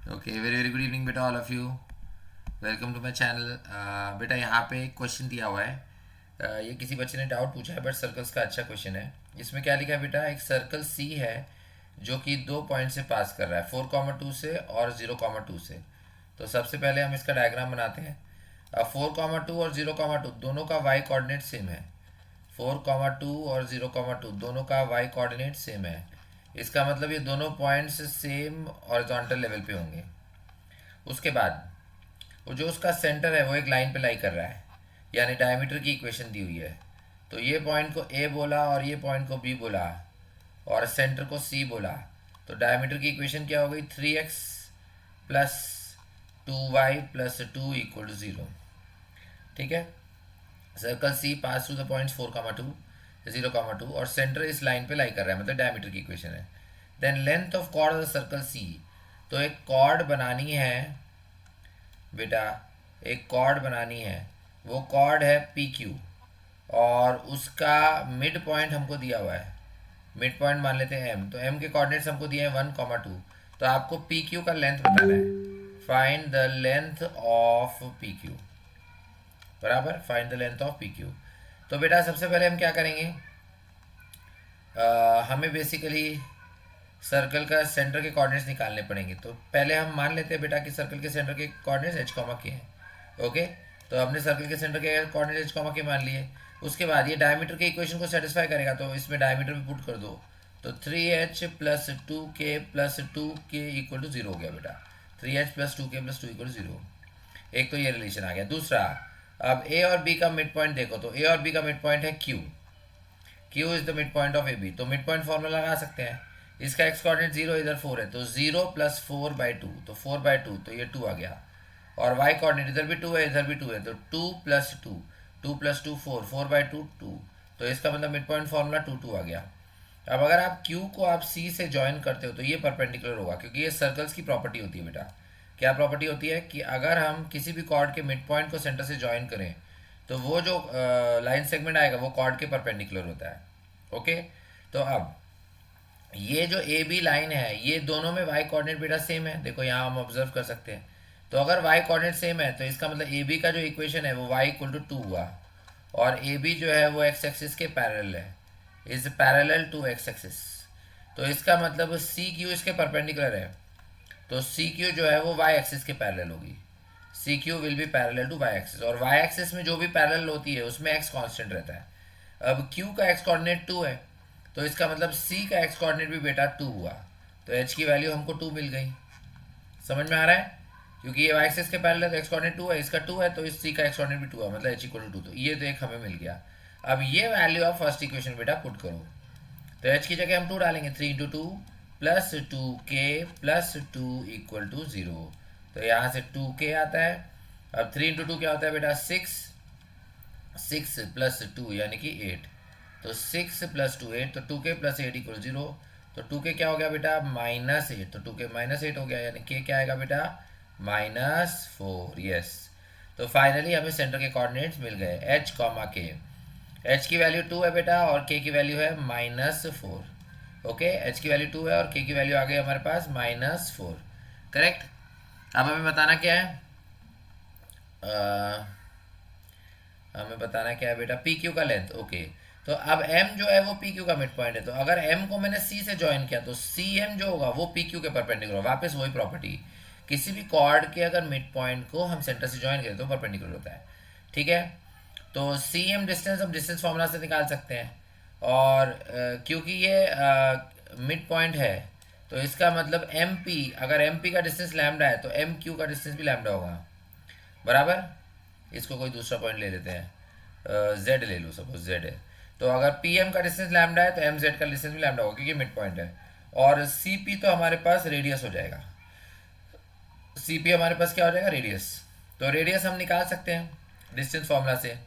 Okay, very very good evening बेटा, all of you. Welcome to my channel. बेटा यहाँ पे एक क्वेश्चन दिया हुआ है। ये किसी बच्चे ने डाउट पूछा है, बट सर्कल्स का अच्छा क्वेश्चन है। इसमें क्या लिखा है बेटा, एक सर्कल सी है जो कि 2 पॉइंट से पास कर रहा है, 4,2 से और 0,2 से। तो सबसे पहले हम इसका डायग्राम बनाते हैं। अब 4,2 और 0,2 दोनों का वाई कोऑर्डिनेट सेम है। 4,2 और 0,2 दोनों का वाई कोऑर्डिनेट सेम है। इसका मतलब ये दोनों पॉइंट्स सेम हॉरिजॉन्टल लेवल पे होंगे। उसके बाद वो जो उसका सेंटर है वो एक लाइन पे लाई कर रहा है, यानी डायमीटर की इक्वेशन दी हुई है। तो ये पॉइंट को ए बोला और ये पॉइंट को बी बोला और सेंटर को सी बोला। तो डायमीटर की इक्वेशन क्या हो गई, 3x plus 2y plus 2 equal to 0। ठीक है। Circle C pass to the points 4,2 0,2 और सेंटर इस लाइन पे लाई कर रहा है, मतलब डायमीटर की इक्वेशन है। Then length of chord of the circle C. तो एक कॉर्ड बनानी है बेटा, एक कॉर्ड बनानी है। वो कॉर्ड है पी क्यू और उसका मिड पॉइंट हमको दिया हुआ है। मिड पॉइंट मान लेते हैं एम। तो एम के कोऑर्डिनेट्स हमको दिए हैं 1,2। तो आपको पी क्यू का लेंथ बताना है। Find the length of P Q, बराबर find the length of P Q. तो बेटा सबसे पहले हम क्या करेंगे, हमें बेसिकली सर्कल का सेंटर के कोऑर्डिनेट्स निकालने पड़ेंगे। तो पहले हम मान लेते हैं बेटा कि सर्कल के सेंटर के कोऑर्डिनेट्स एच कॉमा के हैं। ओके, तो हमने सर्कल के सेंटर के कोऑर्डिनेट्स एच कॉमा के मान लिए। उसके बाद ये डायमीटर के इक्वेशन को सेटिस्फाई करेगा, तो इसमें डायमीटर भी पुट कर दो। तो 3h plus 2k plus 2k equal to 0 हो गया बेटा। 3h plus 2k plus 2 equal to 0। एक तो ये रिलेशन आ गया। दूसरा, अब ए और बी का मिड पॉइंट देखो। तो ए और बी का मिड पॉइंट है Q. Q is the mid point of A B. तो मिड पॉइंट फॉर्मूला लगा सकते हैं। इसका एक्स कोऑर्डिनेट 0, इधर 4 है, तो 0 प्लस 4/2, तो 4/2, तो ये 2 आ गया। और वाई कोऑर्डिनेट इधर भी 2 है, इधर भी 2 है, तो 2 प्लस 2, 2 प्लस 2 4, 4/2 2। तो इसका मतलब मिड पॉइंट फॉर्मूला 2 आ गया। अब अगर आप Q को आप C से ज्वाइन करते हो तो ये परपेंडिकुलर होगा, क्योंकि ये सर्कल्स की प्रॉपर्टी होती है बेटा। क्या प्रॉपर्टी होती है कि अगर हम किसी भी कॉर्ड के मिड पॉइंट को सेंटर से ज्वाइन करें तो वो जो लाइन सेगमेंट आएगा वो कॉर्ड के परपेंडिकुलर होता है। ओके, तो अब ये जो ए बी लाइन है, ये दोनों में वाई कोऑर्डिनेट बेटा सेम है। देखो यहाँ हम ऑब्जर्व कर सकते हैं। तो अगर वाई कोऑर्डिनेट सेम है तो इसका मतलब ए बी का जो इक्वेशन है वो वाई इक्वल टू 2 हुआ। और ए बी जो है वो एक्स एक्सिस के पैरेलल है, is parallel to x axis. तो इसका मतलब सी क्यू इसके परपेंडिकुलर है। तो सी क्यू जो है वो वाई एक्सिस के पैरेलल होगी। C Q will be parallel to y axis, और वाई एक्सिस में जो भी पैरेलल होती है उसमें एक्स कांस्टेंट रहता है। अब क्यू का एक्स कोऑर्डिनेट 2 है, तो इसका मतलब सी का एक्स कोऑर्डिनेट भी बेटा 2 हुआ। तो एच की वैल्यू हमको 2 मिल गई। समझ में आ रहा है, क्योंकि ये वाई एक्सिस के पैरेलल है तो एक्स कोऑर्डिनेट 2 है, इसका 2 है, तो इस सी का एक्स कोऑर्डिनेट भी 2 है, मतलब एच इक्वल टू 2। तो ये तो एक हमें मिल गया। अब ये वैल्यू आप फर्स्ट इक्वेशन बेटा पुट करो। तो एच की जगह हम 2 डालेंगे, 3 × 2 plus 2k plus 2 equal to 0। तो यहाँ से 2k आता है। अब 3 × 2 क्या होता है बेटा, 6, 6 प्लस 2 यानी कि 8। तो 6 प्लस 2 8, तो 2k प्लस 8 इक्वल 0। तो 2k क्या हो गया बेटा, -8। तो 2k -8 हो गया, यानी k क्या आएगा बेटा, -4। यस। तो फाइनली हमें सेंटर के कोऑर्डिनेट्स मिल गए, h कॉमा के। h की वैल्यू 2 है बेटा और k की वैल्यू है -4। ओके, h की वैल्यू 2 है और k की वैल्यू आ गई हमारे पास -4। करेक्ट। अब हमें बताना क्या है, हमें बताना क्या है बेटा, पी क्यू का लेंथ। ओके, तो अब एम जो है वो पी क्यू का मिड पॉइंट है। तो अगर एम को मैंने सी से ज्वाइन किया तो सी एम जो होगा वो पी क्यू के परपेंडिकुलर। वापस वही प्रॉपर्टी, किसी भी कॉर्ड के अगर मिड पॉइंट को हम सेंटर से ज्वाइन करें तो परपेंडिकुलर होता है। ठीक है। तो सी एम डिस्टेंस हम डिस्टेंस फॉर्मूला से निकाल सकते हैं। और क्योंकि ये मिड पॉइंट है तो इसका मतलब एम पी, अगर एम पी का डिस्टेंस लैम्डा है तो एम क्यू का डिस्टेंस भी लैम्डा होगा, बराबर। इसको कोई दूसरा पॉइंट ले लेते हैं, जेड ले लो, सपोज जेड है। तो अगर पी एम का डिस्टेंस लैम्डा है तो एम जेड का डिस्टेंस भी लैम्डा होगा, क्योंकि मिड पॉइंट है। और सी पी तो हमारे पास रेडियस हो जाएगा। सी पी हमारे पास क्या हो जाएगा, रेडियस। तो रेडियस हम निकाल सकते हैं डिस्टेंस फॉर्मूला से।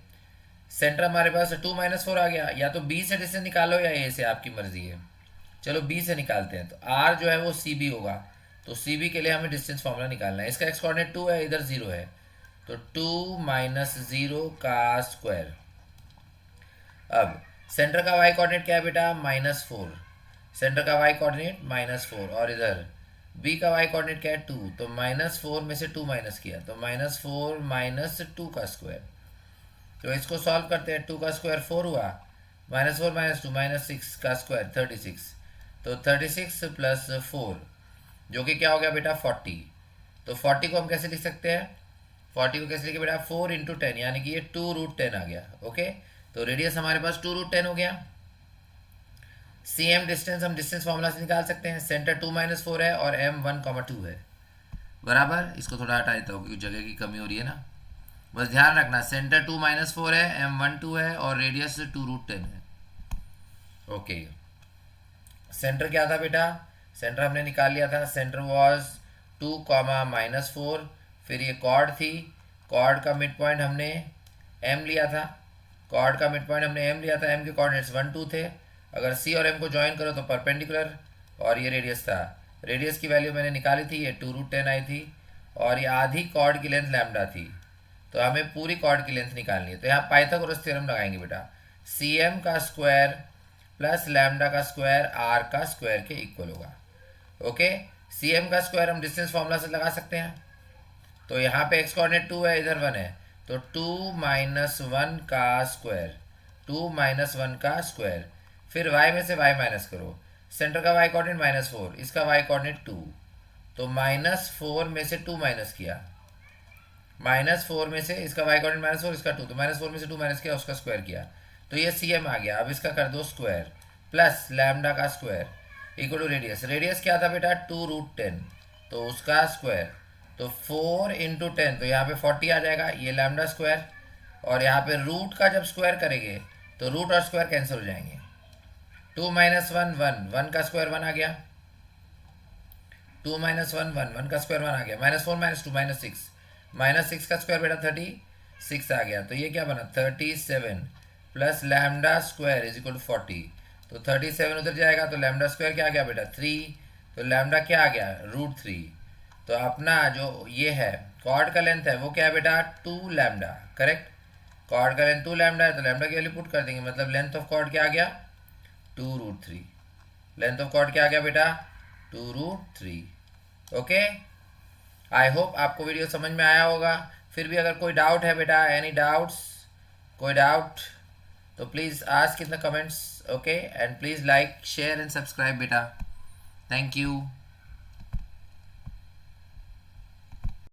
सेंटर हमारे पास 2 - 4 आ गया। या तो बी से डिस्टेंस निकालो या ए से, आपकी मर्जी है। चलो बी से निकालते हैं। तो आर जो है वो सी बी होगा। तो सी बी के लिए हमें डिस्टेंस फॉर्मूला निकालना है। इसका एक्स कोऑर्डिनेट 2 है, इधर 0 है, तो 2 - 0 का स्क्वायर। अब सेंटर का वाई कोऑर्डिनेट क्या है बेटा, -4। सेंटर का वाई कोऑर्डिनेट -4, और इधर बी का वाई कोऑर्डिनेट क्या है 2, तो -4 में से 2 माइनस किया तो -4 माइनस 2 का स्क्वायर। तो इसको सॉल्व करते हैं, 2 का स्क्वायर 4 हुआ, -4 माइनस 2 -6 का स्क्वायर 36, तो 36 प्लस 4 जो कि क्या हो गया बेटा 40। तो 40 को हम कैसे लिख सकते हैं, 40 को कैसे लिखे बेटा 4 इंटू 10, यानी कि ये 2√10 आ गया। ओके, तो रेडियस हमारे पास 2√10 हो गया। सी एम डिस्टेंस हम डिस्टेंस फॉर्मूला से निकाल सकते हैं, सेंटर 2-4 है और एम 1,2 है बराबर। इसको थोड़ा हटा देता हूँ क्योंकि जगह की कमी हो रही है ना। बस ध्यान रखना सेंटर 2-4 है, एम 1,2 है और रेडियस 2√10 है। ओके, सेंटर क्या था बेटा, सेंटर हमने निकाल लिया था, सेंटर वॉज 2, -4, फिर ये कॉर्ड थी, कॉर्ड का मिड पॉइंट हमने एम लिया था, कॉर्ड का मिड पॉइंट हमने एम लिया था, एम के कोऑर्डिनेट्स 1-2 थे। अगर सी और एम को ज्वाइन करो तो परपेंडिकुलर, और ये रेडियस था, रेडियस की वैल्यू मैंने निकाली थी, ये 2√10 आई थी, और ये आधी कॉर्ड की लेंथ लैम्डा थी, तो हमें पूरी कॉर्ड की लेंथ निकालनी है। तो यहाँ पाइथागोरस थ्योरम लगाएंगे बेटा, सी एम का स्क्वायर प्लस लैम्डा का स्क्वायर आर का स्क्वायर के इक्वल होगा। ओके, सी एम का स्क्वायर हम डिस्टेंस फॉर्मूला से लगा सकते हैं, तो यहाँ पे एक्स कोऑर्डिनेट 2 है, इधर 1 है, तो 2-1 का स्क्वायर, 2-1 का स्क्वायर, फिर y में से y माइनस करो, सेंटर का y कोऑर्डिनेट -4, इसका y कोऑर्डिनेट 2, तो -4 में से 2 माइनस किया, -4 में से इसका y कोऑर्डिनेट -4, इसका 2, तो -4 में से 2 माइनस किया, उसका स्क्वायर किया, तो ये सी एम आ गया। अब इसका कर दो स्क्वायर प्लस लैम्डा का square equal to radius, radius क्या था बेटा 2√10, तो उसका स्क्वायर, तो 4 इंटू 10, तो यहाँ पे 40 आ जाएगा, ये लैम्डा स्क्वायर, और यहाँ पे रूट का जब स्क्वायर करेंगे तो रूट और स्क्वायर कैंसिल हो जाएंगे, 2-1 1 का स्क्वायर 1 आ गया, 2-1 1 का स्क्वायर 1 आ गया, -4 -2 -6 का स्क्वायर बेटा 36 आ गया, तो ये क्या बना 37 plus lambda square is equal to 40, तो 37 उधर जाएगा तो लैम्डा स्क्वायर क्या आ गया बेटा 3, तो लैम्डा क्या आ गया √3। तो अपना जो ये है कॉर्ड का लेंथ है वो क्या है बेटा 2 लैम्डा, करेक्ट, कॉर्ड का लेंथ 2 लैम्डा है, तो लैम्डा की वैल्यू पुट कर देंगे, मतलब लेंथ ऑफ कॉर्ड क्या आ गया 2√3, लेंथ ऑफ कॉर्ड क्या आ गया बेटा 2√3। ओके, आई होप आपको वीडियो समझ में आया होगा। फिर भी अगर कोई डाउट है बेटा, एनी डाउट्स, कोई डाउट तो please ask in the comments. Okay, and please like share and subscribe बेटा। Thank you.